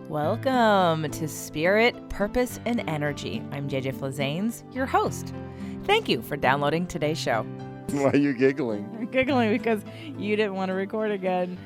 Welcome to Spirit, Purpose, and Energy. I'm JJ Flazanes, your host. Thank you for downloading today's show. Why are you giggling? I'm giggling because you didn't want to record again.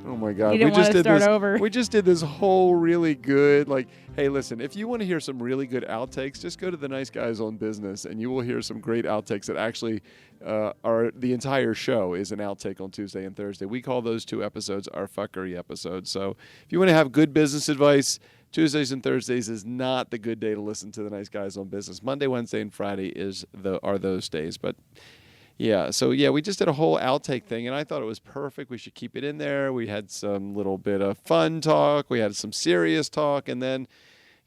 Oh my God. You didn't want to start over. We just did this whole really good, hey, listen, if you want to hear some really good outtakes, just go to the Nice Guys on Business and you will hear some great outtakes that actually are the entire show is an outtake on Tuesday and Thursday. We call those two episodes our fuckery episodes. So if you want to have good business advice, Tuesdays and Thursdays is not the good day to listen to the Nice Guys on Business. Monday, Wednesday, and Friday are those days. But yeah, so we just did a whole outtake thing, and I thought it was perfect. We should keep it in there. We had some little bit of fun talk. We had some serious talk, and then,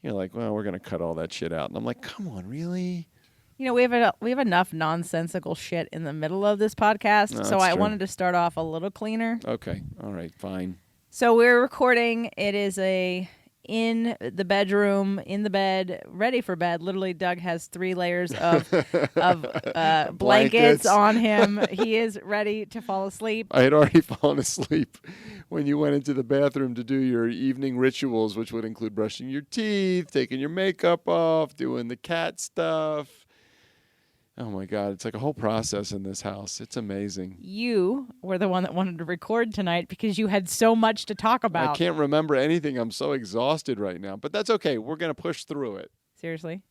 well, we're going to cut all that shit out. And I'm like, come on, really? We have enough nonsensical shit in the middle of this podcast, No, so that's I true. wanted to start off a little cleaner. Okay, all right, fine. So we're recording. It is in the bedroom, in the bed, ready for bed. Literally, Doug has 3 layers of blankets on him. He is ready to fall asleep. I had already fallen asleep when you went into the bathroom to do your evening rituals, which would include brushing your teeth, taking your makeup off, doing the cat stuff. Oh my God, it's like a whole process in this house. It's amazing. You were the one that wanted to record tonight because you had so much to talk about. I can't remember anything. I'm so exhausted right now, but that's okay. We're going to push through it. Seriously?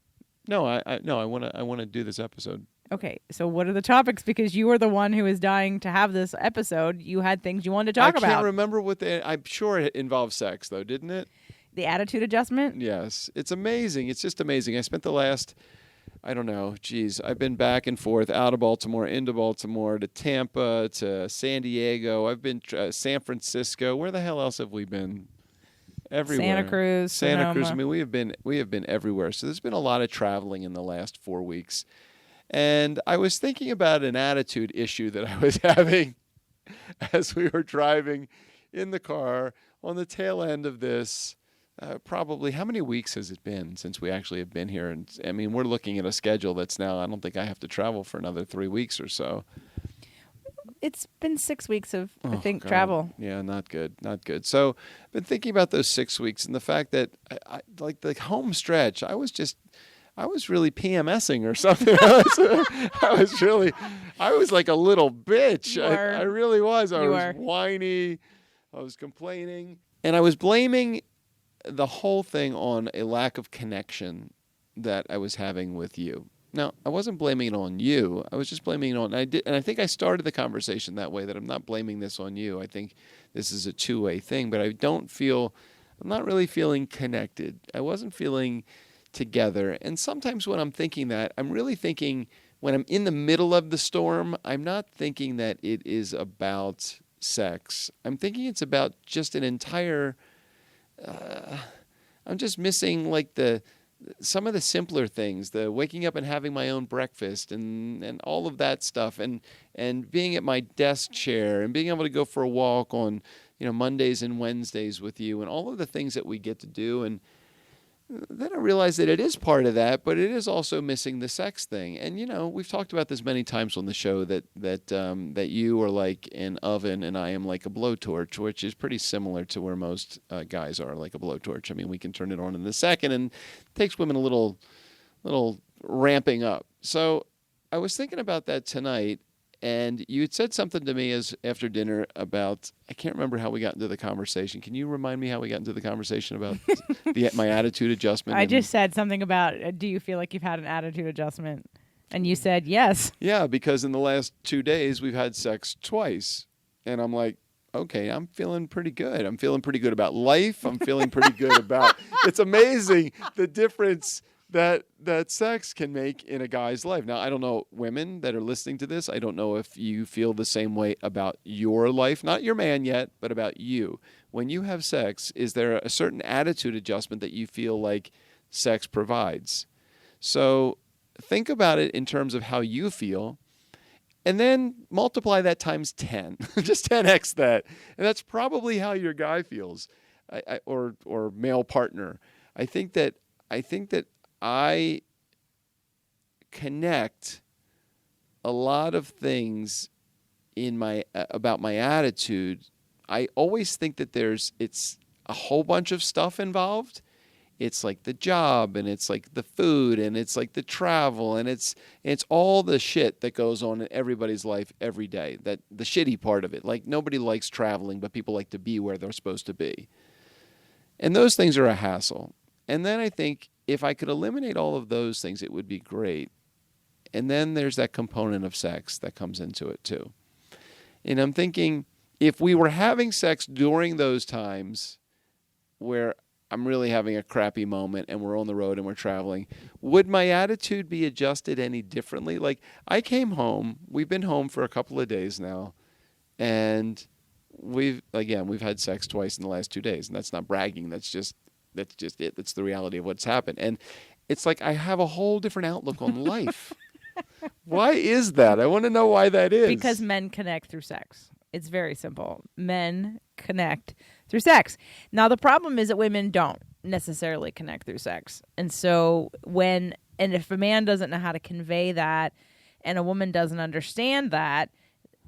No, I want to do this episode. Okay, so what are the topics? Because you were the one who was dying to have this episode. You had things you wanted to talk about. I can't remember I'm sure it involved sex, though, didn't it? The attitude adjustment? Yes. It's amazing. It's just amazing. I spent the last, I don't know, I've been back and forth, out of Baltimore, into Baltimore, to Tampa, to San Diego. I've been San Francisco. Where the hell else have we been? Everywhere. Santa Cruz, Santa Cruz. Sonoma. I mean, we have been everywhere. So there's been a lot of traveling in the last 4 weeks. And I was thinking about an attitude issue that I was having as we were driving in the car on the tail end of this. Probably, how many weeks has it been since we actually have been here? And I mean, we're looking at a schedule that's now, I don't think I have to travel for another 3 weeks or so. It's been 6 weeks of, I think, God. travel. Yeah, not good, not good. So I've been thinking about those 6 weeks and the fact that, I like the home stretch, I was really PMSing or something. I was like a little bitch. I really was. I was whiny. I was complaining. And I was blaming the whole thing on a lack of connection that I was having with you. Now, I wasn't blaming it on you. I was just blaming it on, and I think I started the conversation that way, that I'm not blaming this on you. I think this is a two-way thing, but I'm not really feeling connected. I wasn't feeling together. And sometimes when I'm thinking that, I'm really thinking, when I'm in the middle of the storm, I'm not thinking that it is about sex. I'm thinking it's about just an entire, I'm just missing some of the simpler things, the waking up and having my own breakfast and all of that stuff, and being at my desk chair and being able to go for a walk on, Mondays and Wednesdays with you, and all of the things that we get to do. And then I realized that it is part of that, but it is also missing the sex thing. And we've talked about this many times on the show that you are like an oven and I am like a blowtorch, which is pretty similar to where most guys are, like a blowtorch. I mean, we can turn it on in a second, and it takes women a little ramping up. So I was thinking about that tonight, and you had said something to me after dinner about, I can't remember how we got into the conversation. Can you remind me how we got into the conversation about my attitude adjustment? I just said something about, do you feel like you've had an attitude adjustment? And you said yes. Yeah, because in the last 2 days, we've had sex twice. And I'm like, okay, I'm feeling pretty good. I'm feeling pretty good about life. I'm feeling pretty good about, it's amazing the difference that sex can make in a guy's life. Now, I don't know, women that are listening to this, I don't know if you feel the same way about your life, not your man yet, but about you. When you have sex, is there a certain attitude adjustment that you feel like sex provides? So think about it in terms of how you feel, and then multiply that times 10. Just 10x that. And that's probably how your guy feels, or male partner. I think that I connect a lot of things in about my attitude. I always think that a whole bunch of stuff involved. It's like the job, and it's like the food, and it's like the travel, and it's all the shit that goes on in everybody's life every day. That the shitty part of it. Like nobody likes traveling, but people like to be where they're supposed to be. And those things are a hassle. And then I think if I could eliminate all of those things, it would be great. And then there's that component of sex that comes into it too. And I'm thinking, if we were having sex during those times where I'm really having a crappy moment and we're on the road and we're traveling, would my attitude be adjusted any differently? Like, I came home, we've been home for a couple of days now, and we've had sex twice in the last 2 days, and that's not bragging. That's just it. That's the reality of what's happened. And it's like I have a whole different outlook on life. Why is that? I want to know why that is. Because men connect through sex. It's very simple. Men connect through sex. Now, the problem is that women don't necessarily connect through sex. And so if a man doesn't know how to convey that and a woman doesn't understand that,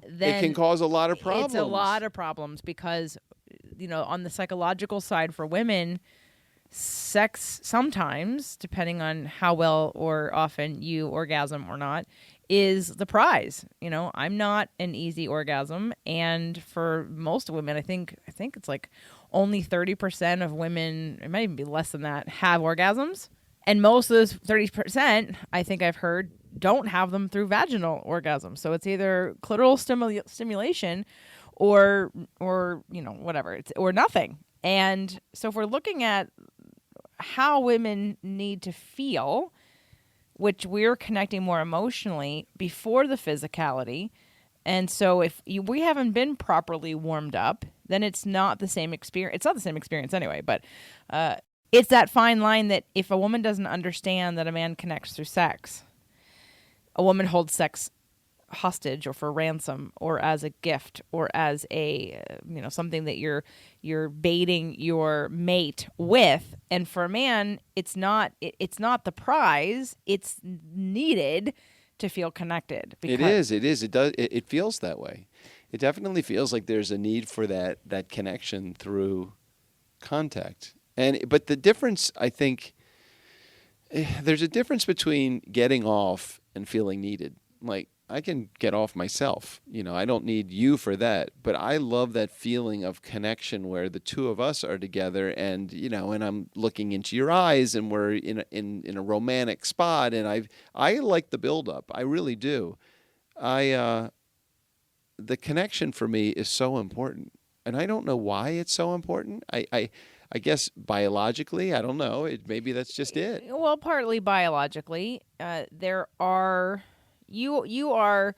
then it can cause a lot of problems. It's a lot of problems because, on the psychological side for women, sex sometimes, depending on how well or often you orgasm or not, is the prize. I'm not an easy orgasm, and for most women, I think it's like only 30% of women, it might even be less than that, have orgasms, and most of those 30%, I think I've heard, don't have them through vaginal orgasm. So it's either clitoral stimulation or whatever, or nothing. And so if we're looking at how women need to feel, which we're connecting more emotionally before the physicality. And so if we haven't been properly warmed up, then it's not the same experience. It's not the same experience anyway, but it's that fine line that if a woman doesn't understand that a man connects through sex, a woman holds sex hostage or for ransom or as a gift or as a something that you're baiting your mate with. And for a man, it's not the prize, it's needed to feel connected. It is it feels that way. It definitely feels like there's a need for that connection through contact. But the difference, I think, there's a difference between getting off and feeling needed. Like, I can get off myself. I don't need you for that. But I love that feeling of connection where the two of us are together and, and I'm looking into your eyes and we're in a romantic spot. And I like the buildup. I really do. The connection for me is so important. And I don't know why it's so important. I guess biologically, I don't know. Maybe that's just it. Well, partly biologically. There are... You are,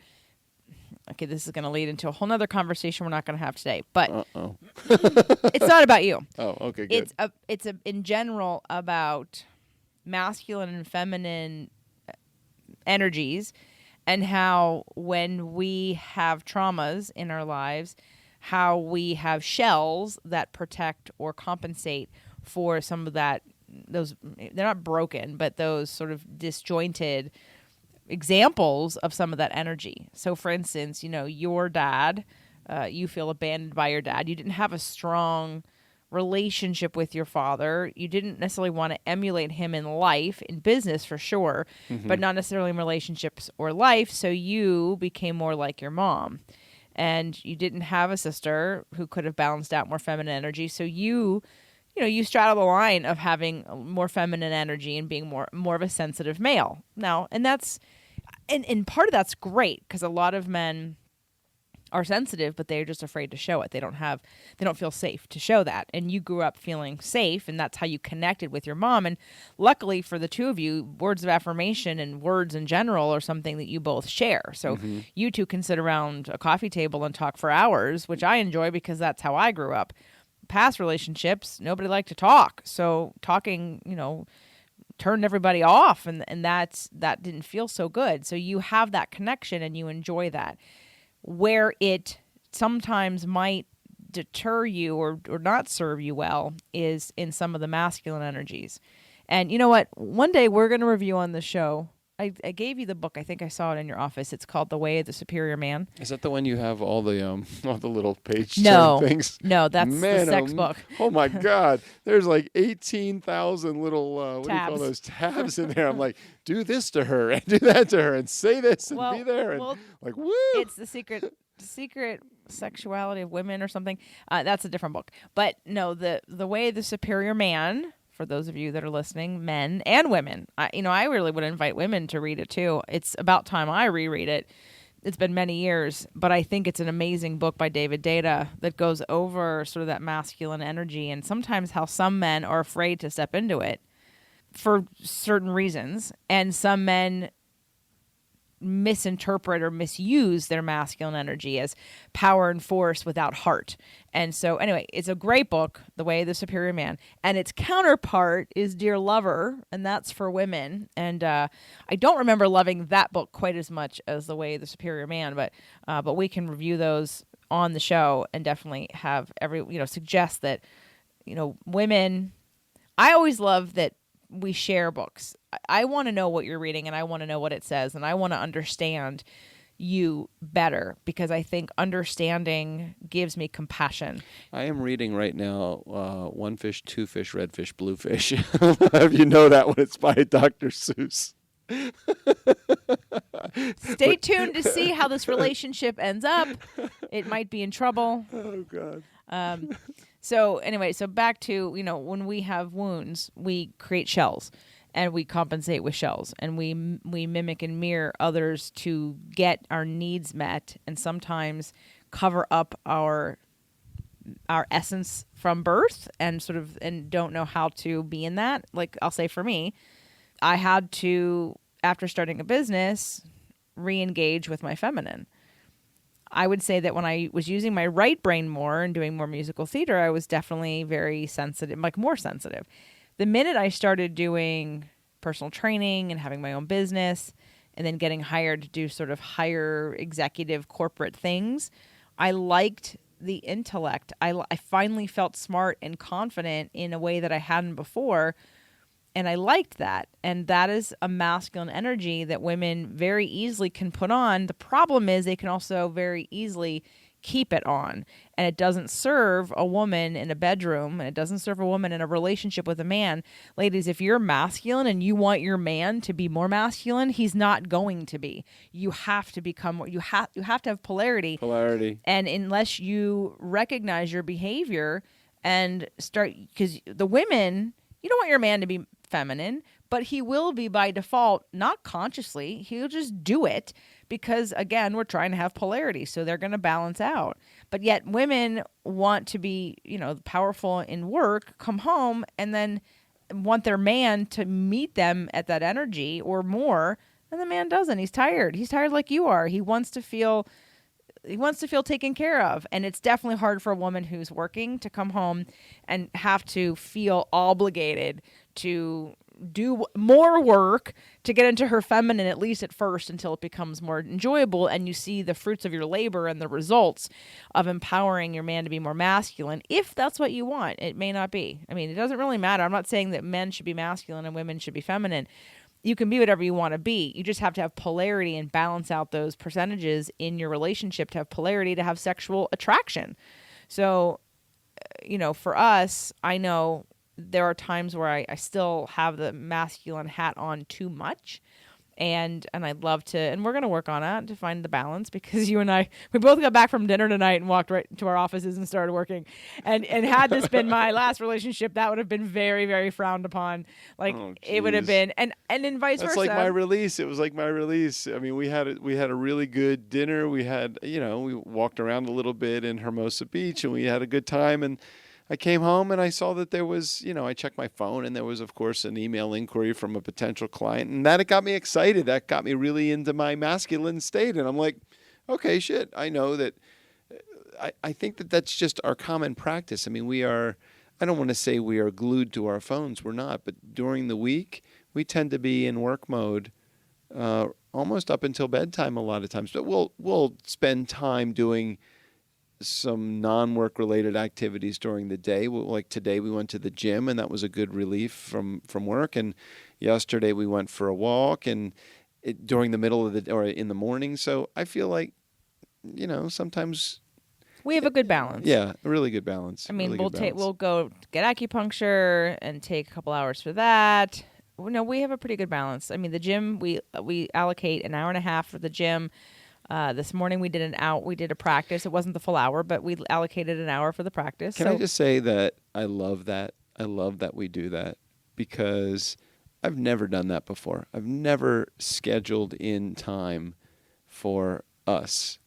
okay, this is going to lead into a whole nother conversation we're not going to have today, but it's not about you. Oh, okay, good. It's in general about masculine and feminine energies and how when we have traumas in our lives, how we have shells that protect or compensate for some of that, they're not broken, but those sort of disjointed examples of some of that energy. So for instance, your dad, you feel abandoned by your dad. You didn't have a strong relationship with your father. You didn't necessarily want to emulate him in life, in business for sure, but not necessarily in relationships or life. So you became more like your mom. And you didn't have a sister who could have balanced out more feminine energy. So you straddle the line of having more feminine energy and being more of a sensitive male. Now, and that's, and part of that's great because a lot of men are sensitive, but they're just afraid to show it. They don't feel safe to show that. And you grew up feeling safe, and that's how you connected with your mom. And luckily for the two of you, words of affirmation and words in general are something that you both share. So you two can sit around a coffee table and talk for hours, which I enjoy because that's how I grew up. Past relationships, nobody liked to talk. So talking, turned everybody off, and that didn't feel so good. So you have that connection and you enjoy that. Where it sometimes might deter you or not serve you well is in some of the masculine energies. And you know what? One day we're going to review on the show I gave you the book. I think I saw it in your office. It's called The Way of the Superior Man. Is that the one you have all the little page No, turn things? no, that's Man, the sex book. Oh my God! There's like 18,000 little what do you call Tabs. those tabs in there? I'm like, do this to her and do that to her and say this and Well- be there and well, like woo. It's the secret sexuality of women or something. That's a different book. But no, the Way of the Superior Man. For those of you that are listening, men and women, I really would invite women to read it too. It's about time I reread it. It's been many years, but I think it's an amazing book by David Deida that goes over sort of that masculine energy and sometimes how some men are afraid to step into it for certain reasons, and some men misinterpret or misuse their masculine energy as power and force without heart. And so anyway, it's a great book, The Way of the Superior Man, and its counterpart is Dear Lover, and that's for women. And I don't remember loving that book quite as much as The Way of the Superior Man, but we can review those on the show and definitely have suggest that women. I always love that we share books. I want to know what you're reading, and I want to know what it says, and I want to understand you better, because I think understanding gives me compassion. I am reading right now One Fish, Two Fish, Red Fish, Blue Fish. If you know that one, it's by Dr. Seuss. Stay tuned to see how this relationship ends up. It might be in trouble. Oh, God. So anyway, so back to, when we have wounds, we create shells and we compensate with shells, and we mimic and mirror others to get our needs met, and sometimes cover up our essence from birth and don't know how to be in that. Like, I'll say for me, I had to, after starting a business, re-engage with my feminine. I would say that when I was using my right brain more and doing more musical theater, I was definitely very sensitive, like more sensitive. The minute I started doing personal training and having my own business and then getting hired to do sort of higher executive corporate things, I liked the intellect. I finally felt smart and confident in a way that I hadn't before. And I liked that. And that is a masculine energy that women very easily can put on. The problem is they can also very easily keep it on. And it doesn't serve a woman in a bedroom, and it doesn't serve a woman in a relationship with a man. Ladies, if you're masculine and you want your man to be more masculine, he's not going to be. You have to become, you have to have polarity. Polarity. And unless you recognize your behavior and start, because the women, you don't want your man to be feminine, but he will be by default, not consciously. He'll just do it because, again, we're trying to have polarity, so they're going to balance out. But yet women want to be, powerful in work, come home, and then want their man to meet them at that energy or more, and the man doesn't. He's tired. He's tired like you are. He wants to feel taken care of. And it's definitely hard for a woman who's working to come home and have to feel obligated to do more work to get into her feminine, at least at first, until it becomes more enjoyable and you see the fruits of your labor and the results of empowering your man to be more masculine. If that's what you want, it may not be. I mean, it doesn't really matter. I'm not saying that men should be masculine and women should be feminine. You can be whatever you want to be. You just have to have polarity and balance out those percentages in your relationship to have polarity, to have sexual attraction. So, for us, I know there are times where I still have the masculine hat on too much. And I'd love to, and we're going to work on it to find the balance, because you and I, we both got back from dinner tonight and walked right to our offices and started working. And had this been my last relationship, that would have been very, very frowned upon. Like, it would have been, and then vice versa. That's like my release. It was like my release. I mean, we had a really good dinner. We had, we walked around a little bit in Hermosa Beach, and we had a good time. And I came home and I saw that there was, I checked my phone, and there was, of course, an email inquiry from a potential client, and it got me excited. That got me really into my masculine state. And I'm like, okay, shit, I know that. I think that that's just our common practice. I mean, I don't want to say we are glued to our phones. We're not. But during the week, we tend to be in work mode almost up until bedtime a lot of times. But we'll spend time doing some non-work related activities during the day. Like today we went to the gym, and that was a good relief from work. And yesterday we went for a walk, and during the middle of or in the morning. So I feel like, sometimes. We have a good balance. Yeah, a really good balance. I mean, really we'll go get acupuncture and take a couple hours for that. No, we have a pretty good balance. I mean, the gym, we allocate an hour and a half for the gym. This morning we did a practice. It wasn't the full hour, but we allocated an hour for the practice. Can I just say that I love that? I love that we do that, because I've never done that before. I've never scheduled in time for us.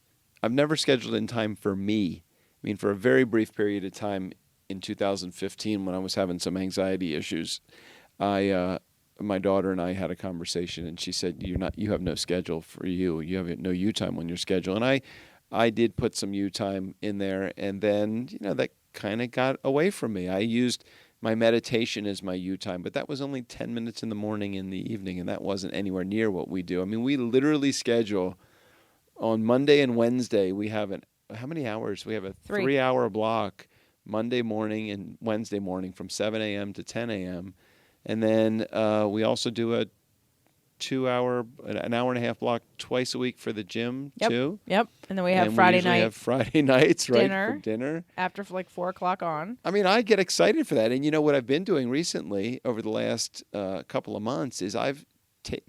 I've never scheduled in time for me. I mean, for a very brief period of time in 2015, when I was having some anxiety issues, my daughter and I had a conversation, and she said, you have no schedule for you. You have no you time on your schedule. And I did put some you time in there, and then, that kind of got away from me. I used my meditation as my you time, but that was only 10 minutes in the morning, in the evening, and that wasn't anywhere near what we do. I mean, we literally schedule on Monday and Wednesday. We have how many hours? We have a 3-hour block Monday morning and Wednesday morning from 7 a.m. to 10 a.m. And then we also do an hour and a half block twice a week for the gym too. Yep. And then we have Friday night. We have Friday nights, right, for dinner. After 4 o'clock on. I mean, I get excited for that. And what I've been doing recently over the last couple of months is I've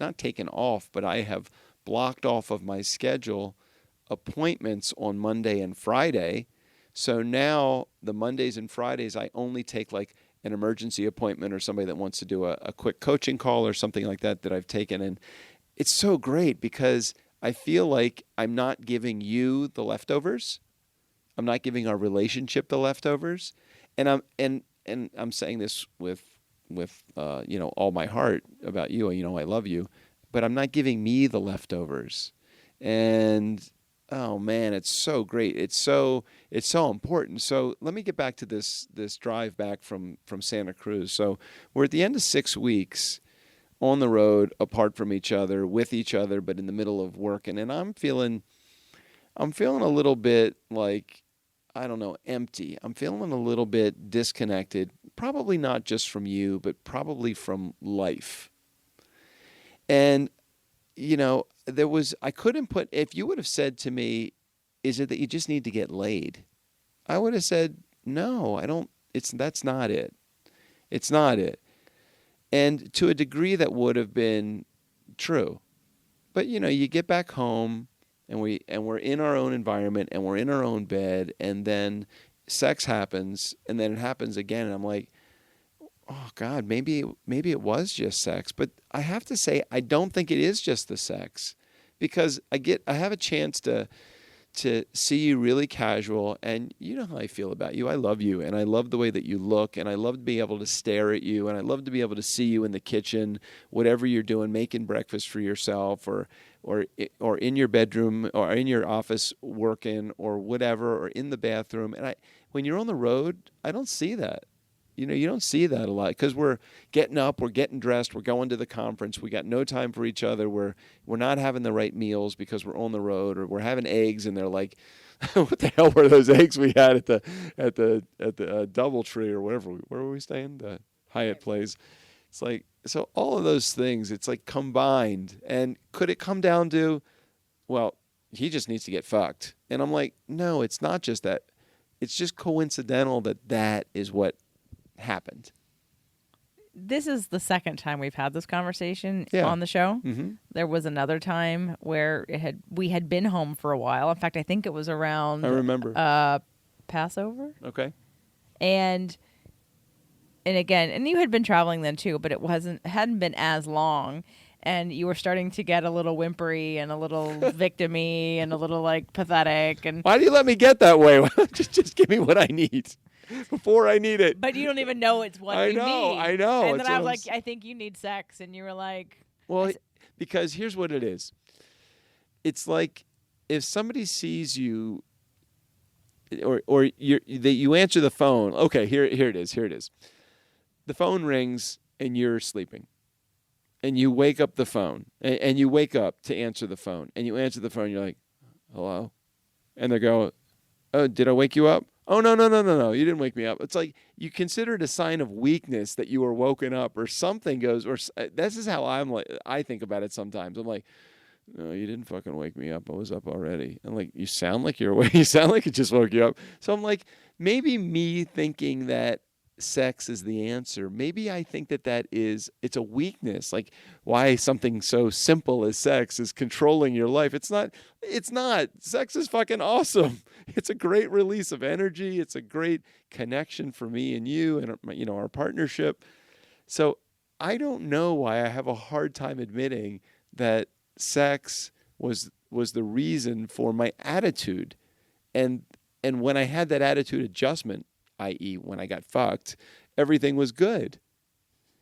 not taken off, but I have blocked off of my schedule appointments on Monday and Friday. So now the Mondays and Fridays, I only take an emergency appointment or somebody that wants to do a quick coaching call or something like that I've taken. And it's so great because I feel like I'm not giving you the leftovers. I'm not giving our relationship the leftovers. And I'm saying this with all my heart about you. I love you, but I'm not giving me the leftovers. And oh man, it's so great. It's so important. So let me get back to this drive back from Santa Cruz. So we're at the end of 6 weeks on the road, apart from each other, with each other, but in the middle of working. And I'm feeling a little bit like, I don't know, empty. I'm feeling a little bit disconnected, probably not just from you, but probably from life. And I couldn't put, if you would have said to me, is it that you just need to get laid? I would have said, no, that's not it. It's not it. And to a degree that would have been true. But you get back home and we're in our own environment and we're in our own bed, and then sex happens, and then it happens again, and I'm like, oh God, maybe it was just sex. But I have to say, I don't think it is just the sex, because I have a chance to see you really casual, and you know how I feel about you. I love you, and I love the way that you look, and I love to be able to stare at you, and I love to be able to see you in the kitchen, whatever you're doing, making breakfast for yourself, or in your bedroom, or in your office working, or whatever, or in the bathroom. And when you're on the road, I don't see that. You don't see that a lot, because we're getting up, we're getting dressed, we're going to the conference, we got no time for each other, we're not having the right meals because we're on the road, or we're having eggs and they're like, what the hell were those eggs we had at the DoubleTree or whatever? Where were we staying? The Hyatt Place. It's like, so all of those things, it's like combined. And could it come down to, well, he just needs to get fucked? And I'm like, no, it's not just that. It's just coincidental that is what happened. This is the second time we've had this conversation Yeah. on the show. Mm-hmm. There was another time where we had been home for a while. In fact, I think it was around I remember. Passover. Okay. And again, and you had been traveling then too, but hadn't been as long, and you were starting to get a little whimpery and a little victim-y and a little pathetic. And why do you let me get that way? just give me what I need before I need it. But you don't even know it's what you need. I know. And then I was like, I think you need sex, and you were like, well, because here's what it is. It's like if somebody sees you, or you answer the phone. Okay, here it is. The phone rings and you're sleeping, and you wake up the phone, and you wake up to answer the phone, and you answer the phone. You're like, hello, and they go, oh, did I wake you up? Oh, no, no, no, no, no. You didn't wake me up. It's like you consider it a sign of weakness that you were woken up or something goes, this is how I think about it sometimes. I'm like, no, you didn't fucking wake me up. I was up already. And like, you sound like you're awake. You sound like it just woke you up. So I'm like, maybe me thinking that sex is the answer. Maybe I think it's a weakness. Like why something so simple as sex is controlling your life. It's not. Sex is fucking awesome. It's a great release of energy. It's a great connection for me and you and our partnership. So I don't know why I have a hard time admitting that sex was the reason for my attitude. And when I had that attitude adjustment, i.e. when I got fucked, everything was good.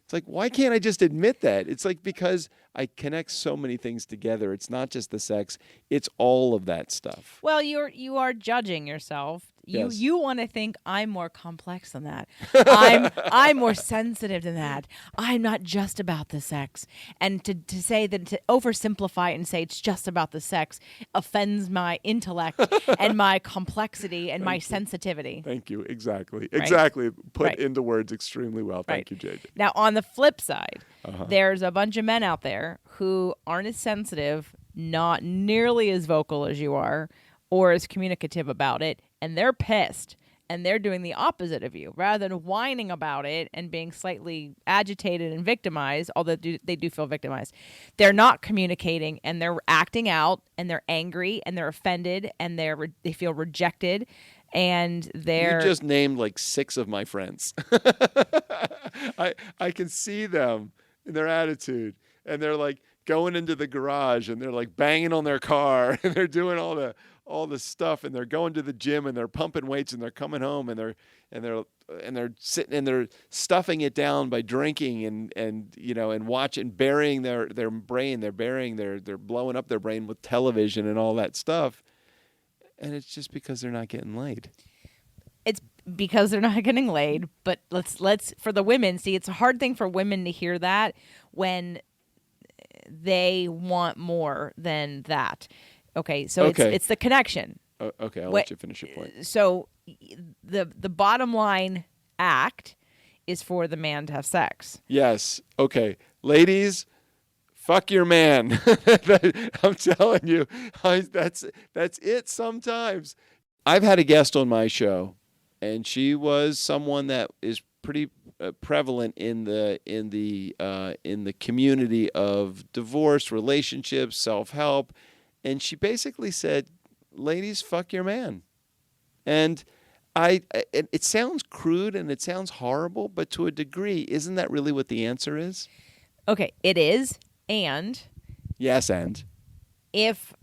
It's like, why can't I just admit that? It's like, because I connect so many things together. It's not just the sex, it's all of that stuff. Well, you are judging yourself. Yes. You want to think I'm more complex than that. I'm more sensitive than that. I'm not just about the sex. And to say that, to oversimplify it and say it's just about the sex offends my intellect and my complexity and my sensitivity. Thank you. Exactly. Right? Exactly. Put Right. into words extremely well. Thank Right. you, JJ. Now, on the flip side, there's a bunch of men out there who aren't as sensitive, not nearly as vocal as you are, or as communicative about it, and they're pissed. And they're doing the opposite of you. Rather than whining about it and being slightly agitated and victimized, although they do feel victimized, they're not communicating and they're acting out and they're angry and they're offended and they feel rejected and they're... You just named like 6 of my friends. I can see them in their attitude, and they're like going into the garage and they're like banging on their car and they're doing all the stuff, and they're going to the gym and they're pumping weights and they're coming home and they're sitting and they're stuffing it down by drinking and watching, burying their brain. They're blowing up their brain with television and all that stuff. And it's just because they're not getting laid. It's because they're not getting laid. But let's for the women, see, it's a hard thing for women to hear that when they want more than that. Okay, so it's the connection. Okay, I'll let you finish your point. So the bottom line act is for the man to have sex. Yes. Okay, ladies, fuck your man. I'm telling you, that's it. Sometimes I've had a guest on my show, and she was someone that is pretty prevalent in the community of divorce, relationships, self-help. And she basically said, ladies, fuck your man. And it sounds crude and it sounds horrible, but to a degree, isn't that really what the answer is? Okay, it is. And yes, and if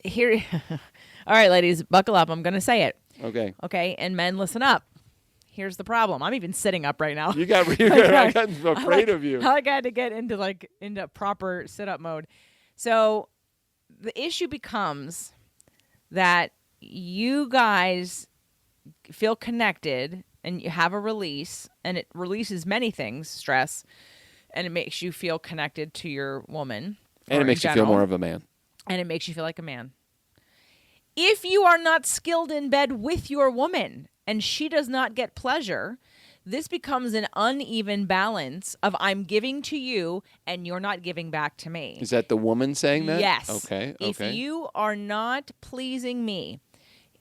here, all right, ladies, buckle up. I'm going to say it. Okay. Okay, and men, listen up. Here's the problem. I'm even sitting up right now. I got afraid of you. I got to get into proper sit-up mode. So the issue becomes that you guys feel connected and you have a release, and it releases many things, stress, and it makes you feel connected to your woman. And it makes you feel more of a man. And it makes you feel like a man. If you are not skilled in bed with your woman and she does not get pleasure, this becomes an uneven balance of I'm giving to you and you're not giving back to me. Is that the woman saying that? Yes. Okay. If you are not pleasing me,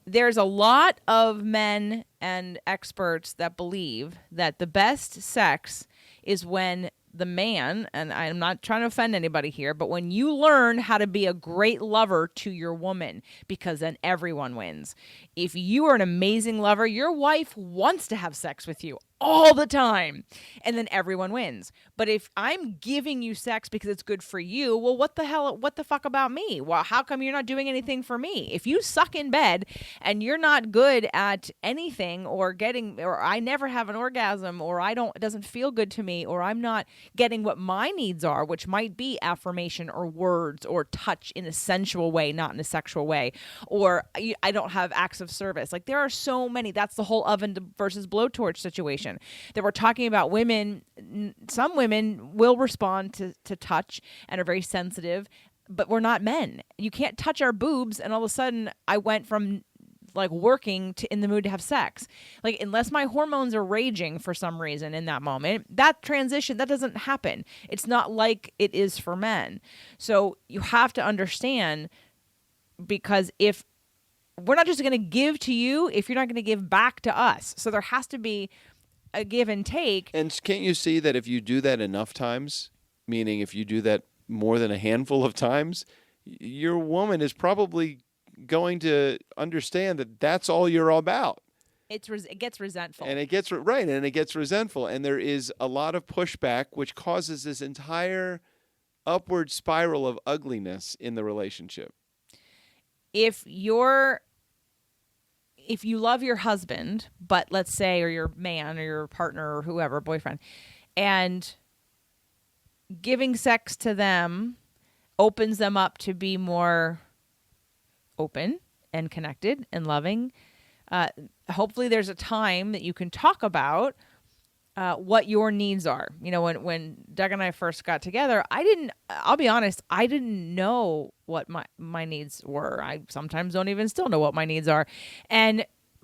there's a lot of men and experts that believe that the best sex is when the man, and I'm not trying to offend anybody here, but when you learn how to be a great lover to your woman, because then everyone wins. If you are an amazing lover, your wife wants to have sex with you all the time, and then everyone wins. But if I'm giving you sex because it's good for you, well, what the fuck about me? Well, how come you're not doing anything for me? If you suck in bed and you're not good at anything, or I never have an orgasm, or it doesn't feel good to me, or I'm not getting what my needs are, which might be affirmation or words or touch in a sensual way, not in a sexual way, or I don't have acts of service. Like, there are so many. That's the whole oven versus blowtorch situation that we're talking about. Women, some women will respond to touch and are very sensitive, but we're not men. You can't touch our boobs and all of a sudden I went from like working in the mood to have sex. Like, unless my hormones are raging for some reason in that moment, that transition, that doesn't happen. It's not like it is for men. So you have to understand, because if we're not just going to give to you if you're not going to give back to us. So there has to be a give and take. And can't you see that if you do that enough times, meaning if you do that more than a handful of times, your woman is probably going to understand that that's all you're about. It gets resentful. And it gets right, and it gets resentful. And there is a lot of pushback, which causes this entire upward spiral of ugliness in the relationship. If you love your husband, but let's say, or your man or your partner or whoever, boyfriend, and giving sex to them opens them up to be more open and connected and loving, hopefully there's a time that you can talk about what your needs are. You know, when Doug and I first got together, I'll be honest, I didn't know what my needs were. I sometimes don't even still know what my needs are.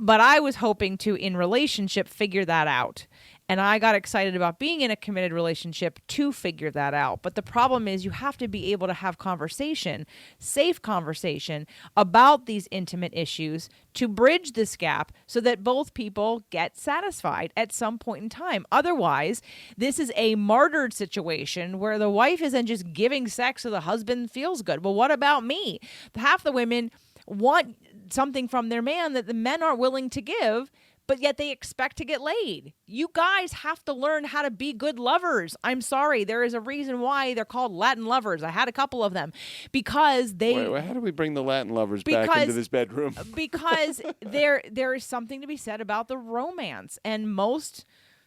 But I was hoping to, in relationship, figure that out. And I got excited about being in a committed relationship to figure that out. But the problem is you have to be able to have conversation, safe conversation about these intimate issues to bridge this gap so that both people get satisfied at some point in time. Otherwise, this is a martyred situation where the wife isn't just giving sex so the husband feels good. Well, what about me? Half the women want something from their man that the men aren't willing to give, but yet they expect to get laid. You guys have to learn how to be good lovers. I'm sorry. There is a reason why they're called Latin lovers. I had a couple of them because they... Wait, how do we bring the Latin lovers back into this bedroom? Because there is something to be said about the romance. And most,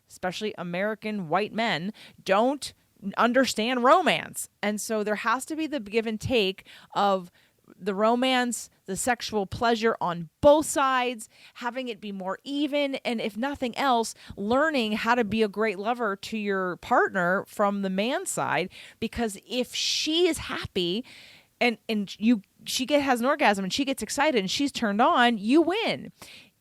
especially American white men, don't understand romance. And so there has to be the give and take of the romance, the sexual pleasure on both sides, having it be more even, and if nothing else, learning how to be a great lover to your partner from the man's side. Because if she is happy and she has an orgasm and she gets excited and she's turned on, you win.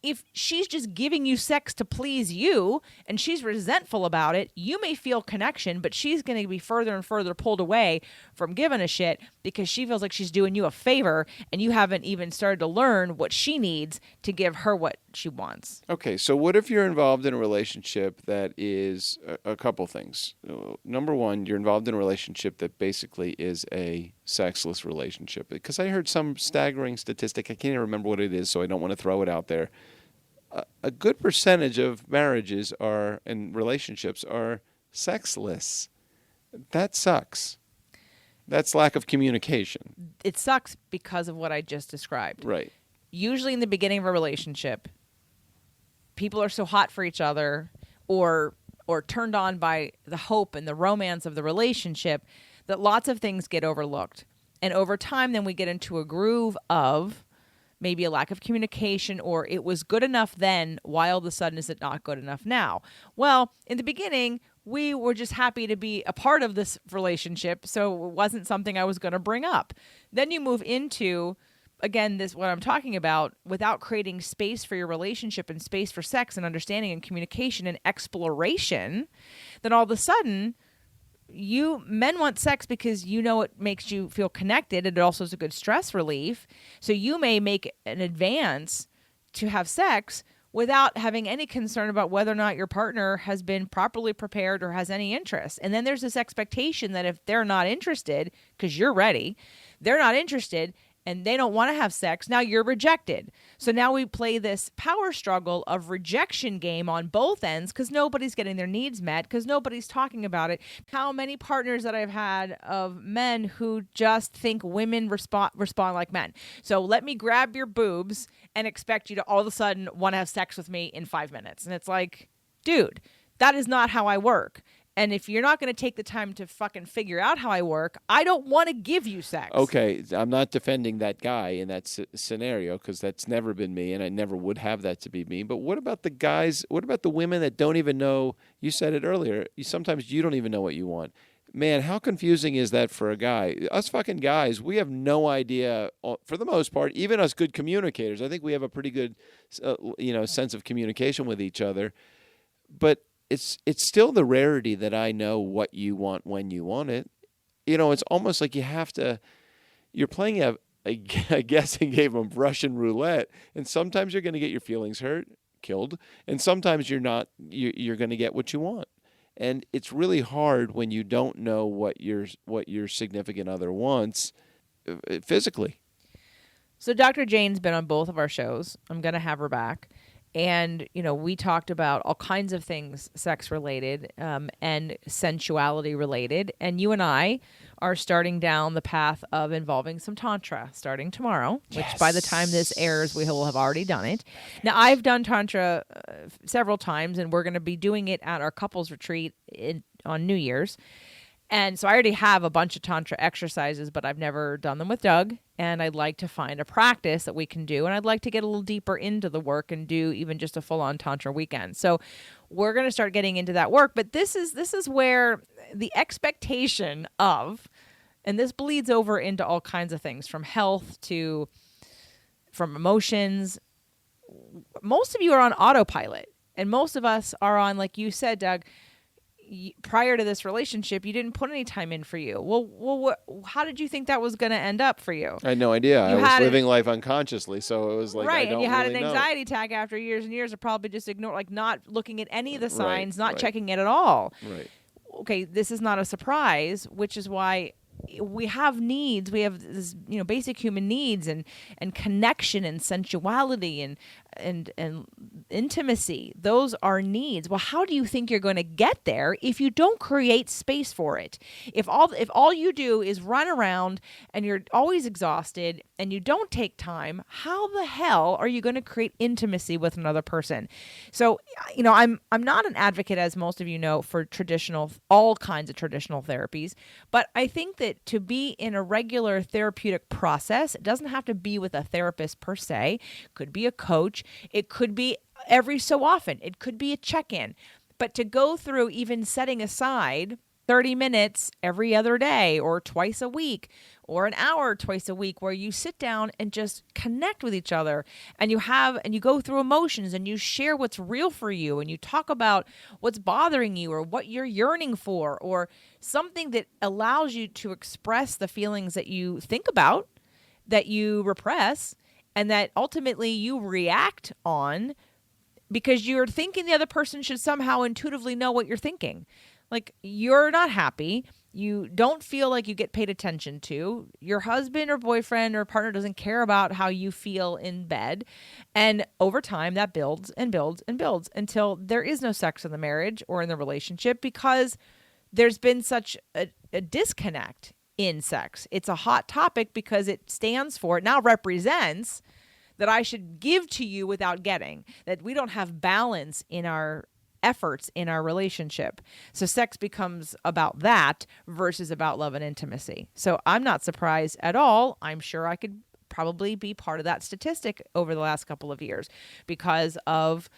If she's just giving you sex to please you and she's resentful about it, you may feel connection, but she's going to be further and further pulled away from giving a shit because she feels like she's doing you a favor and you haven't even started to learn what she needs to give her what she wants. Okay, so what if you're involved in a relationship that is a couple things? Number one, you're involved in a relationship that basically is a sexless relationship. Because I heard some staggering statistic, I can't even remember what it is, so I don't want to throw it out there. A good percentage of marriages and relationships are sexless. That sucks. That's lack of communication. It sucks because of what I just described. Right. Usually in the beginning of a relationship, people are so hot for each other or turned on by the hope and the romance of the relationship that lots of things get overlooked. And over time, then we get into a groove of maybe a lack of communication, or it was good enough then, why all of a sudden is it not good enough now? Well, in the beginning, we were just happy to be a part of this relationship, so it wasn't something I was going to bring up. Then you move into, again, this what I'm talking about, without creating space for your relationship and space for sex and understanding and communication and exploration, then all of a sudden, men want sex because you know it makes you feel connected. It also is a good stress relief. So you may make an advance to have sex without having any concern about whether or not your partner has been properly prepared or has any interest. And then there's this expectation that if they're not interested, because you're ready, they're not interested, and they don't want to have sex, now you're rejected. So now we play this power struggle of rejection game on both ends because nobody's getting their needs met, because nobody's talking about it. How many partners that I've had of men who just think women respond like men. So let me grab your boobs and expect you to all of a sudden want to have sex with me in 5 minutes. And it's like, dude, that is not how I work. And if you're not going to take the time to fucking figure out how I work, I don't want to give you sex. Okay, I'm not defending that guy in that scenario because that's never been me, and I never would have that to be me. But what about the guys? What about the women that don't even know? You said it earlier. Sometimes you don't even know what you want. man, how confusing is that for a guy? Us fucking guys, we have no idea, for the most part, even us good communicators. I think we have a pretty good, sense of communication with each other. But it's still the rarity that I know what you want when you want it. It's almost like you're playing a guessing game of Russian roulette, and sometimes you're going to get your feelings hurt, killed, and sometimes you're not. You're going to get what you want. And it's really hard when you don't know what your significant other wants physically. So Dr. Jane's been on both of our shows. I'm going to have her back. And, we talked about all kinds of things sex related and sensuality related. And you and I are starting down the path of involving some Tantra starting tomorrow, which by the time this airs, we will have already done it. Now, I've done Tantra several times, and we're going to be doing it at our couples retreat on New Year's. And so I already have a bunch of Tantra exercises, but I've never done them with Doug. And I'd like to find a practice that we can do. And I'd like to get a little deeper into the work and do even just a full-on Tantra weekend. So we're going to start getting into that work. But this is where the expectation of, and this bleeds over into all kinds of things, from health from emotions. Most of you are on autopilot. And most of us are on, like you said, Doug, prior to this relationship, you didn't put any time in for you. Well, how did you think that was going to end up for you? I had no idea. I was living life unconsciously, so it was like, right, I don't and you had really an know. anxiety attack after years and years of probably just not looking at any of the signs, not checking it at all. Right. Okay, this is not a surprise, which is why we have needs. We have this, basic human needs and connection and sensuality and intimacy. Those are needs. Well, how do you think you're going to get there if you don't create space for it? If all you do is run around and you're always exhausted and you don't take time, how the hell are you going to create intimacy with another person? So, I'm not an advocate, as most of you know, for all kinds of traditional therapies, but I think that to be in a regular therapeutic process, it doesn't have to be with a therapist per se. It could be a coach. It could be every so often. It could be a check-in. But to go through even setting aside 30 minutes every other day or twice a week or an hour twice a week where you sit down and just connect with each other and you go through emotions and you share what's real for you and you talk about what's bothering you or what you're yearning for or something that allows you to express the feelings that you think about, that you repress, and that ultimately you react on because you're thinking the other person should somehow intuitively know what you're thinking. Like, you're not happy. You don't feel like you get paid attention to. Your husband or boyfriend or partner doesn't care about how you feel in bed. And over time, that builds and builds and builds until there is no sex in the marriage or in the relationship because there's been such a disconnect in sex. It's a hot topic because it now represents that I should give to you without getting, that we don't have balance in our efforts in our relationship. So sex becomes about that versus about love and intimacy. So I'm not surprised at all. I'm sure I could probably be part of that statistic over the last couple of years because of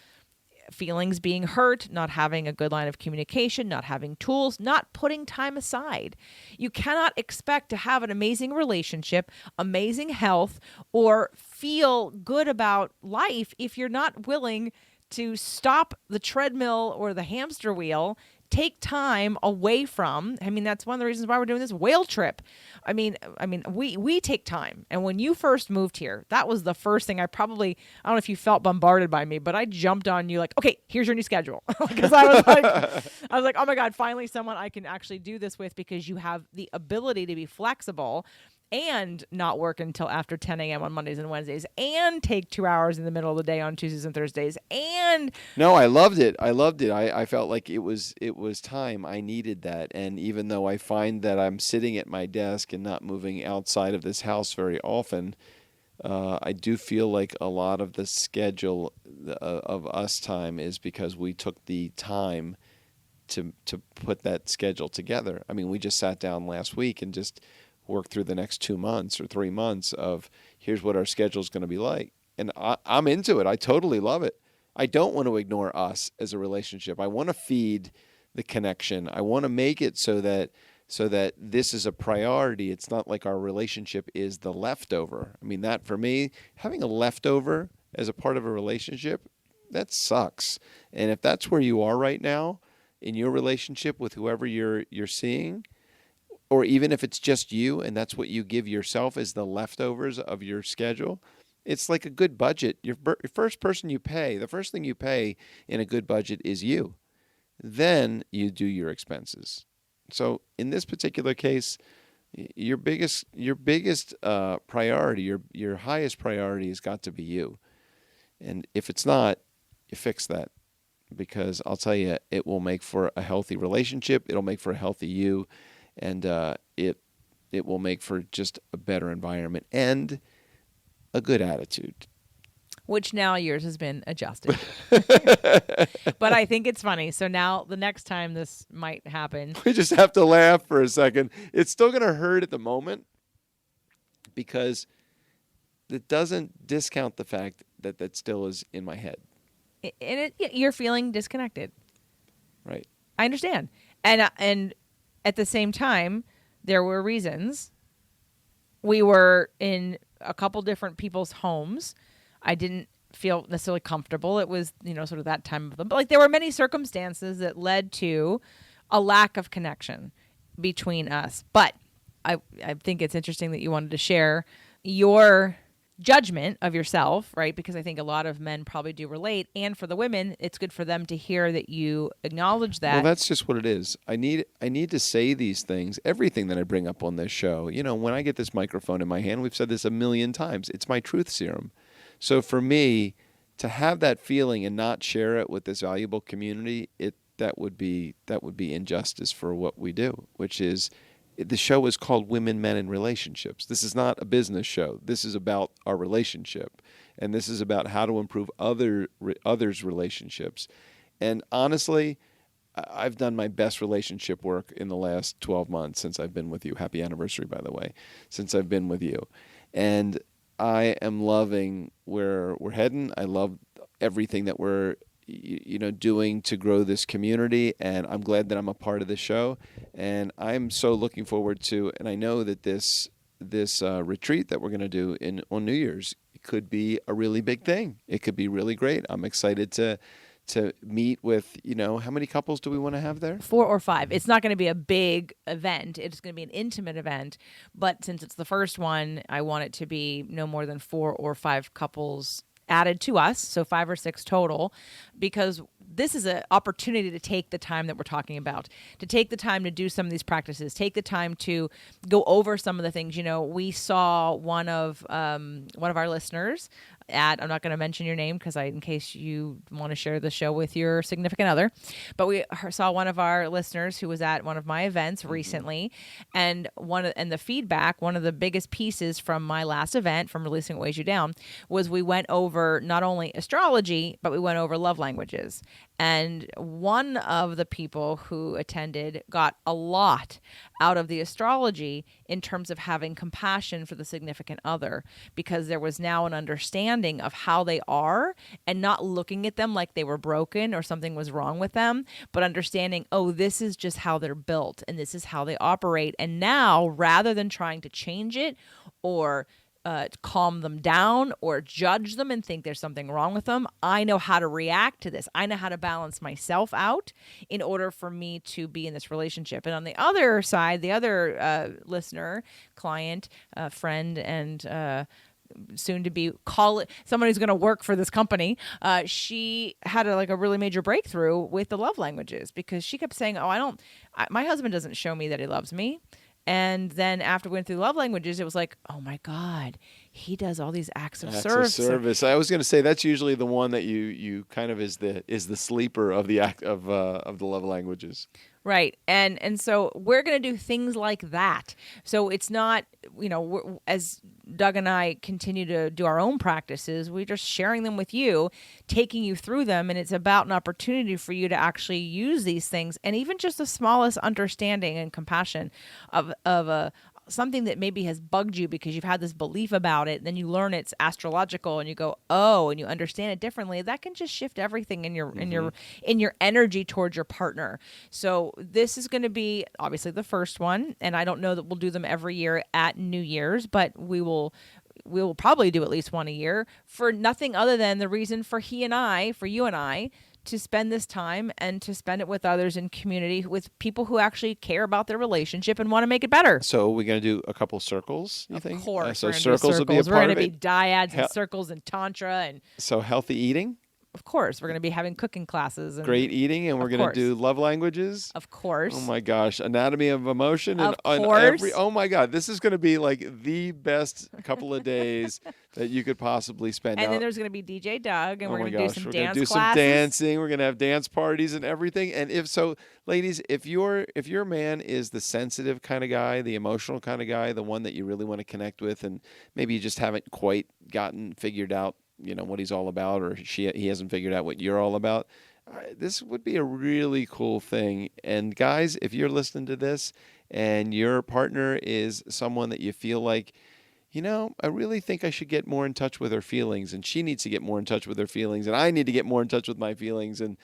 feelings being hurt, not having a good line of communication, not having tools, not putting time aside. You cannot expect to have an amazing relationship, amazing health, or feel good about life if you're not willing to stop the treadmill or the hamster wheel, take time away from. That's one of the reasons why we're doing this whale trip. We take time. And when you first moved here, that was the first thing I don't know if you felt bombarded by me, but I jumped on you like, okay, here's your new schedule. Because I was like, oh my God, finally someone I can actually do this with because you have the ability to be flexible and not work until after 10 a.m. on Mondays and Wednesdays, and take 2 hours in the middle of the day on Tuesdays and Thursdays. No, I loved it. I felt like it was time. I needed that. And even though I find that I'm sitting at my desk and not moving outside of this house very often, I do feel like a lot of the schedule of us time is because we took the time to put that schedule together. We just sat down last week and just work through the next 2 months or 3 months of here's what our schedule is going to be like. And I'm into it. I totally love it. I don't want to ignore us as a relationship. I want to feed the connection. I want to make it so that so that this is a priority. It's not like our relationship is the leftover. I mean, that for me, having a leftover as a part of a relationship, that sucks. And if that's where you are right now in your relationship with whoever you're seeing, or even if it's just you and that's what you give yourself as the leftovers of your schedule, it's like a good budget. Your first person you pay, the first thing you pay in a good budget is you. Then you do your expenses. So in this particular case, your biggest priority, your highest priority has got to be you. And if it's not, you fix that, because I'll tell you, it will make for a healthy relationship. It'll make for a healthy you, and it will make for just a better environment and a good attitude. Which now yours has been adjusted. But I think it's funny. So now the next time this might happen, we just have to laugh for a second. It's still going to hurt at the moment, because it doesn't discount the fact that that still is in my head. and you're feeling disconnected. Right. I understand. And at the same time, there were reasons. We were in a couple different people's homes. I didn't feel necessarily comfortable. It was, sort of that time of them. But like there were many circumstances that led to a lack of connection between us. But I think it's interesting that you wanted to share your judgment of yourself, right? Because I think a lot of men probably do relate. And for the women, it's good for them to hear that you acknowledge that. Well, that's just what it is. I need to say these things, everything that I bring up on this show. When I get this microphone in my hand, we've said this a million times, it's my truth serum. So for me, to have that feeling and not share it with this valuable community, that would be injustice for what we do, which is, the show is called Women, Men, and Relationships. This is not a business show. This is about our relationship, and this is about how to improve others' relationships. And honestly, I've done my best relationship work in the last 12 months since I've been with you. Happy anniversary, by the way, since I've been with you. And I am loving where we're heading. I love everything that we're doing to grow this community, and I'm glad that I'm a part of the show. And I'm so looking forward to, and I know that this retreat that we're going to do on New Year's could be a really big thing. It could be really great. I'm excited to meet with, how many couples do we want to have there? 4 or 5. It's not going to be a big event. It's going to be an intimate event. But since it's the first one, I want it to be no more than 4 or 5 couples added to us, so 5 or 6 total, because this is an opportunity to take the time that we're talking about, to take the time to do some of these practices, take the time to go over some of the things. We saw one of our listeners I'm not going to mention your name because in case you want to share the show with your significant other, but we saw one of our listeners who was at one of my events recently, and the feedback, one of the biggest pieces from my last event, from Releasing What Weighs You Down, was we went over not only astrology, but we went over love languages. And one of the people who attended got a lot out of the astrology in terms of having compassion for the significant other, because there was now an understanding of how they are and not looking at them like they were broken or something was wrong with them, but understanding, oh, this is just how they're built and this is how they operate. And now, rather than trying to change it or calm them down or judge them and think there's something wrong with them, I know how to react to this. I know how to balance myself out in order for me to be in this relationship. And on the other side, the other listener, client, friend, and soon to be someone who's going to work for this company, she had a really major breakthrough with the love languages, because she kept saying, my husband doesn't show me that he loves me. And then after we went through love languages, it was like, oh my God, he does all these acts of service. I was going to say that's usually the one that you kind of is the sleeper of the act of the love languages. Right. And so we're going to do things like that. So it's not, as Doug and I continue to do our own practices, we're just sharing them with you, taking you through them. And it's about an opportunity for you to actually use these things. And even just the smallest understanding and compassion of a something that maybe has bugged you because you've had this belief about it, then you learn it's astrological and you go, oh, and you understand it differently, that can just shift everything in your energy towards your partner. So this is going to be obviously the first one, and I don't know that we'll do them every year at New Year's, but we will probably do at least one a year for nothing other than the reason for you and I, to spend this time and to spend it with others in community, with people who actually care about their relationship and want to make it better. So we're going to do a couple circles, you think? Of course. So we're gonna do circles will be a We're part going of to it? be dyads and circles and tantra. And So healthy eating, of course, we're going to be having cooking classes. And great eating, and we're going to do love languages. Of course. Oh my gosh, anatomy of emotion, Of and course. oh my God, this is going to be like the best couple of days that you could possibly spend. And Now, then there's going to be DJ Doug, and oh we're my going to do gosh, some we're dance gonna do classes. some dancing. We're going to have dance parties and everything. And if so, ladies, if your man is the sensitive kind of guy, the emotional kind of guy, the one that you really want to connect with, and maybe you just haven't quite figured out, what he's all about, or he hasn't figured out what you're all about, this would be a really cool thing. And guys, if you're listening to this and your partner is someone that you feel like, I really think I should get more in touch with her feelings, and she needs to get more in touch with her feelings, and I need to get more in touch with my feelings, and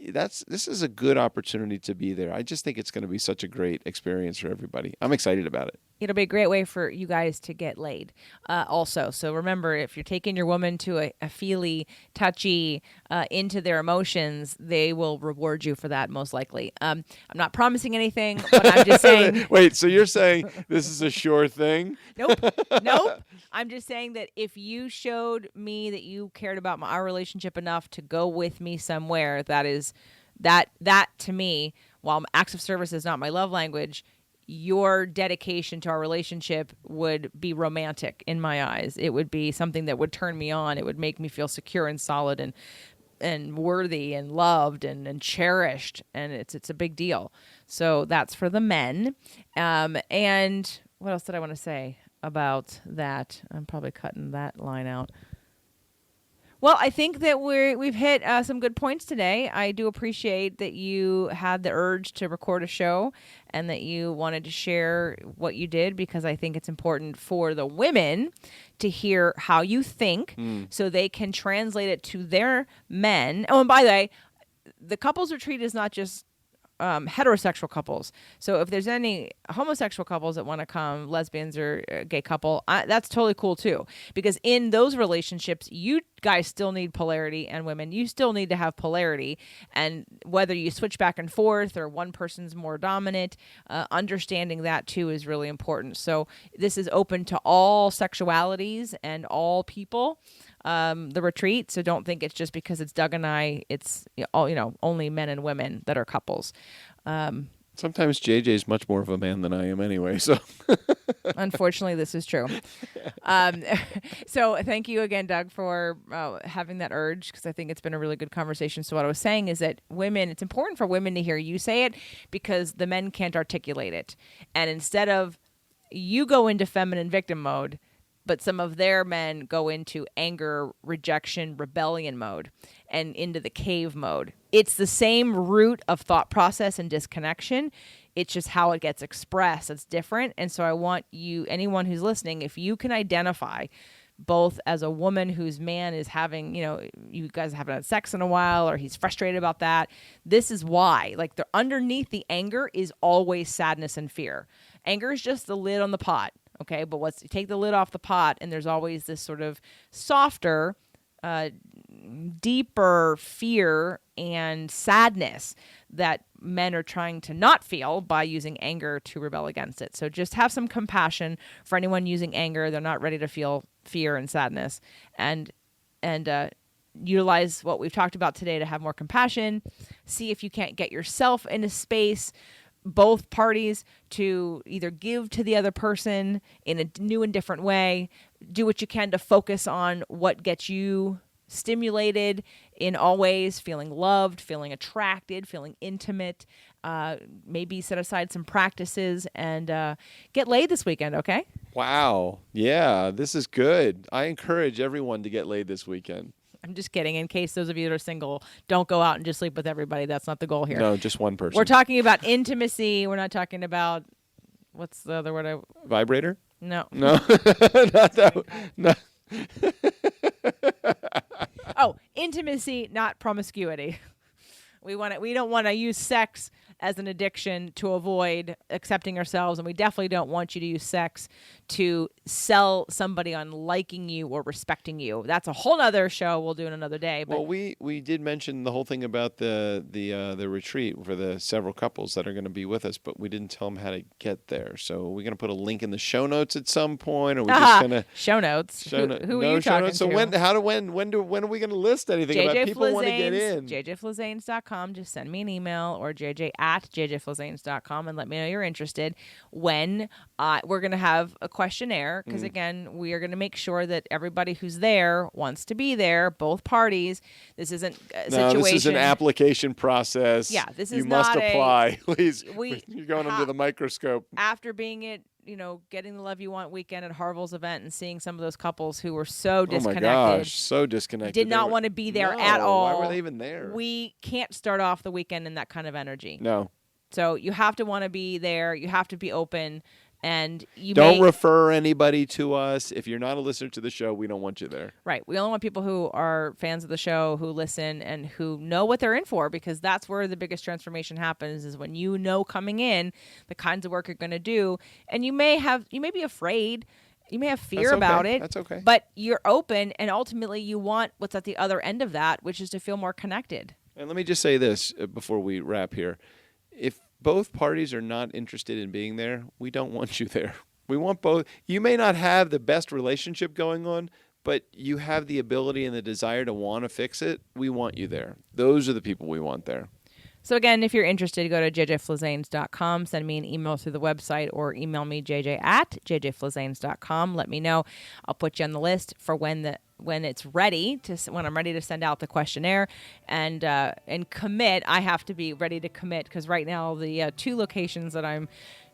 this is a good opportunity to be there. I just think it's going to be such a great experience for everybody. I'm excited about it. It'll be a great way for you guys to get laid also. So remember, if you're taking your woman to a feely, touchy, into their emotions, they will reward you for that most likely. I'm not promising anything, but I'm just saying. Wait, so you're saying this is a sure thing? Nope. I'm just saying that if you showed me that you cared about our relationship enough to go with me somewhere, that to me, while acts of service is not my love language, your dedication to our relationship would be romantic in my eyes. It would be something that would turn me on. It would make me feel secure and solid and worthy and loved and cherished. And it's a big deal. So that's for the men. And what else did I want to say about that? I'm probably cutting that line out. Well, I think that we've hit some good points today. I do appreciate that you had the urge to record a show and that you wanted to share what you did, because I think it's important for the women to hear how you think so they can translate it to their men. Oh, and by the way, the couples retreat is not just heterosexual couples. So if there's any homosexual couples that want to come, lesbians or a gay couple, that's totally cool too. Because in those relationships, you guys still need polarity, and women, you still need to have polarity. And whether you switch back and forth or one person's more dominant, understanding that too is really important. So this is open to all sexualities and all people. The retreat. So don't think it's just because it's Doug and I, it's only men and women that are couples. Sometimes JJ is much more of a man than I am anyway. So unfortunately, this is true. So thank you again, Doug, for having that urge, because I think it's been a really good conversation. So what I was saying is that women, it's important for women to hear you say it, because the men can't articulate it. And instead of you go into feminine victim mode, but some of their men go into anger, rejection, rebellion mode and into the cave mode. It's the same root of thought process and disconnection. It's just how it gets expressed. It's different. And so I want you, anyone who's listening, if you can identify both as a woman whose man is having, you guys haven't had sex in a while, or he's frustrated about that, this is why. Like, underneath the anger is always sadness and fear. Anger is just the lid on the pot. Okay, but you take the lid off the pot, and there's always this sort of softer, deeper fear and sadness that men are trying to not feel by using anger to rebel against it. So just have some compassion for anyone using anger. They're not ready to feel fear and sadness, and utilize what we've talked about today to have more compassion. See if you can't get yourself in a space, both parties, to either give to the other person in a new and different way. Do what you can to focus on what gets you stimulated in all ways, feeling loved, feeling attracted, feeling intimate. Maybe set aside some practices and get laid this weekend, okay? Wow. Yeah, this is good. I encourage everyone to get laid this weekend. I'm just kidding. In case those of you that are single, don't go out and just sleep with everybody. That's not the goal here. No, just one person. We're talking about intimacy. We're not talking about what's the other word? Vibrator? No. No, not that. No. Oh, intimacy, not promiscuity. We don't want to use sex as an addiction to avoid accepting ourselves, and we definitely don't want you to use sex to sell somebody on liking you or respecting you. That's a whole other show we'll do in another day. But Well, we did mention the whole thing about the retreat for the several couples that are going to be with us, but we didn't tell them how to get there. So we're going to put a link in the show notes at some point, or we're just going to show notes. Who are you talking to? So when are we going to list anything about people want to get in? JJFlazanes.com. Just send me an email, or JJ@JJFlazanes.com, and let me know you're interested. When we're going to have a questionnaire, because again, we are going to make sure that everybody who's there wants to be there, both parties. This isn't a situation. This is an application process. Yeah, this is you must not apply. Please, you're going under the microscope. After being at getting the Love You Want weekend at Harville's event and seeing some of those couples who were so disconnected. Oh my gosh, so disconnected. Did not want to be there at all. Why were they even there? We can't start off the weekend in that kind of energy. No. So you have to want to be there. You have to be open. And you don't refer anybody to us. If you're not a listener to the show, we don't want you there. Right. We only want people who are fans of the show, who listen, and who know what they're in for, because that's where the biggest transformation happens, is when you know coming in the kinds of work you're going to do. And you may be afraid. You may have fear about it. That's okay. But you're open, and ultimately you want what's at the other end of that, which is to feel more connected. And let me just say this before we wrap here. If both parties are not interested in being there, we don't want you there. We want both. You may not have the best relationship going on, but you have the ability and the desire to want to fix it. We want you there. Those are the people we want there. So again, if you're interested, go to jjflazanes.com, send me an email through the website, or email me jj@jjflazanes.com. Let me know. I'll put you on the list for when it's ready when I'm ready to send out the questionnaire and commit. I have to be ready to commit, because right now the two locations that I'm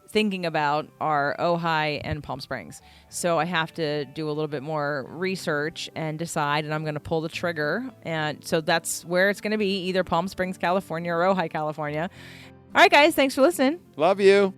thinking about are Ojai and Palm Springs. So I have to do a little bit more research and decide, and I'm going to pull the trigger. And so that's where it's going to be, either Palm Springs, California, or Ojai, California. All right, guys, thanks for listening. Love you.